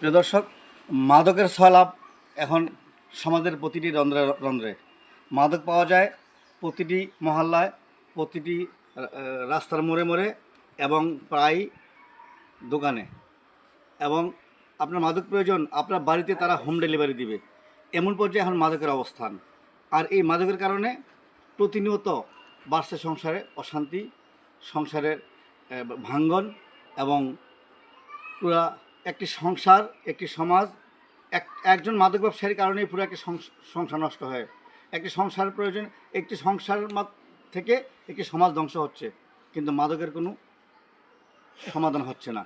প্রিয় দর্শক, মাদকের ছয়লাভ এখন সমাজের প্রতিটি রন্ধ্রে রন্ধ্রে। মাদক পাওয়া যায় প্রতিটি মহল্লায়, প্রতিটি রাস্তার মোড়ে মোড়ে এবং প্রায় দোকানে। এবং আপনার মাদক প্রয়োজন, আপনার বাড়িতে তারা হোম ডেলিভারি দিবে, এমন পর্যায়ে এখন মাদকের অবস্থান। আর এই মাদকের কারণে প্রতিনিয়ত বাড়ছে সংসারে অশান্তি, সংসারের ভাঙ্গন এবং পুরা একটি সংসার, একটি সমাজ, একজন মাদক ব্যবসায়ীর কারণেই পুরো একটি সংসার নষ্ট হয়। একটি সংসারের প্রয়োজন, একটি সংসার থেকে একটি সমাজ ধ্বংস হচ্ছে, কিন্তু মাদকের কোনো সমাধান হচ্ছে না।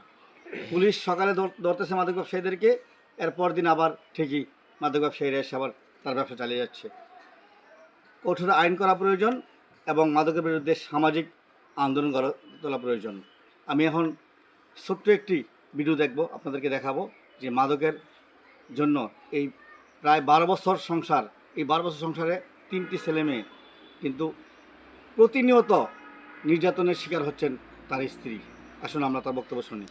পুলিশ সকালে ধরতেছে মাদক ব্যবসায়ীদেরকে, এরপর দিন আবার ঠিকই মাদক ব্যবসায়ীরা এসে আবার তার ব্যবসা চালিয়ে যাচ্ছে। কঠোর আইন করা প্রয়োজন এবং মাদকের বিরুদ্ধে সামাজিক আন্দোলন গড়ে তোলা প্রয়োজন। আমি এখন ছোট্ট একটি ভিডিও দেখব, আপনাদেরকে দেখাবো যে মাদকের জন্য এই প্রায় 12 বছর সংসার, এই 12 বছর সংসারে 3টি ছেলে মেয়ে, কিন্তু প্রতিনিয়ত নির্যাতনের শিকার হচ্ছেন তার স্ত্রী। আসুন আমরা তার বক্তব্য শুনি।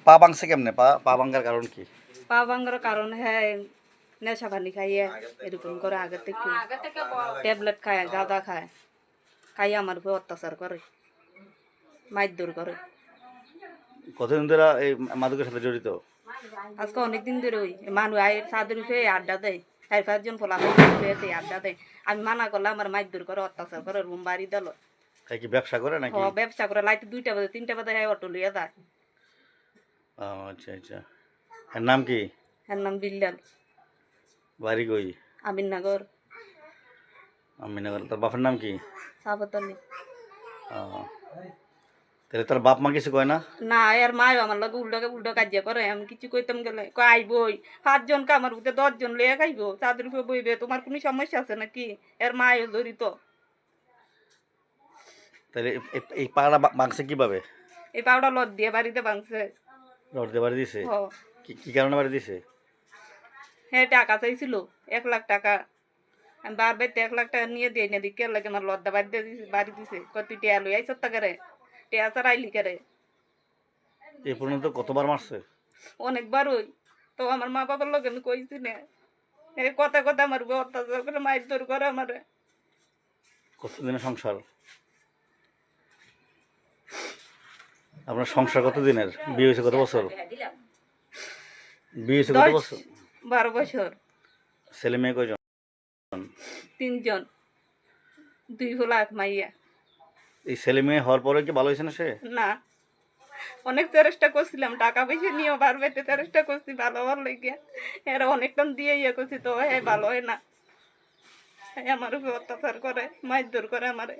পা ভাঙছে কেমনে? পা ভাঙার কারণ কি? পা ভাঙার কারণ হ্যাঁ নেশা পানি খাইয়ে এরকম করে আগে থেকে ট্যাবলেট খায়, গাঁদা খায়, খাইয়ে আমার উপর অত্যাচার করে, মারধর করে। কতদিন ধরে এই মাদকের সাথে জড়িত? আজকে অনেকদিন ধরে ওই মানুষ আয় ছাদের উপরে আড্ডা দেয়, 4-5 জন পোলা আড্ডা দেয়। আমি মানা করলে আমার মারধর করে, অত্যাচার করে, রুম বাড়ি দিল। কি ব্যবসা করে নাকি? ব্যবসা করে, লাইট 2টা বাজে 3টা বাজে অটো লিয়ে যায়। আচ্ছা আচ্ছা। এর নাম কি? এর নাম বিল্লাল। বাড়ি কই? আমিননগর। আমিননগর। তোর বাপের নাম কি? সাবত আলী। তাহলে তোর বাপ মা কিছু কয় না? না, এর মা আমার লগে উল্টো কাজিয়া করে। আমি কিছু কইতাম গেলে আইবই 5 জন কামার উঠে 10 জন লইয়া খাইব, চাঁদের উপরে বইবে, তোমার কোনো সমস্যা আছে নাকি? এর মাও জড়িত। তাহলে এই পাড়া ভাঙছে কিভাবে? এই পাউডার লদ দিয়ে বাড়িতে ভাঙছে। লড দিয়ে বাড়ি দিছে? কি কারণে বাড়ি দিছে? হ্যাঁ, টাকা চাইছিল 1 লাখ টাকা। আমি বারবার 1 লাখ টাকা নিয়ে দিই না, দিকে লাগে আমার লদ্দা বাড়ি দিছে। কত টিয়া লই আইসত টাকারে, টিয়া চারাইলি করে। এই পর্যন্ত কতবার মারছে? অনেকবার ওই তো আমার মা বাবার লোক আমি কইছি না, এই কথা কথা আমার উপর অত্যাচার করে, মারধর করে আমারে। কতদিনের সংসার আপনার? সংসার কতদিনের? বিয়ে হয়েছে কত বছর? বিয়ে হয়েছে কত বছর? 12 বছর। ছেলে মেয়ে কয়জন? 3 জন, 2 পোলা 1 মাইয়া। এই ছেলে মেয়ে হওয়ার পরে কি ভালো হয়েছে না সে? না, অনেক চেষ্টা করছিলাম, টাকা পয়সা নিয়েও বারবার চেষ্টা করছি ভালো হওয়ার লেগে। এরা অনেকটা দিয়ে করছি, তো হ্যাঁ ভালো হয় না। আমার উপর অত্যাচার করে, মারধর করে আমারে।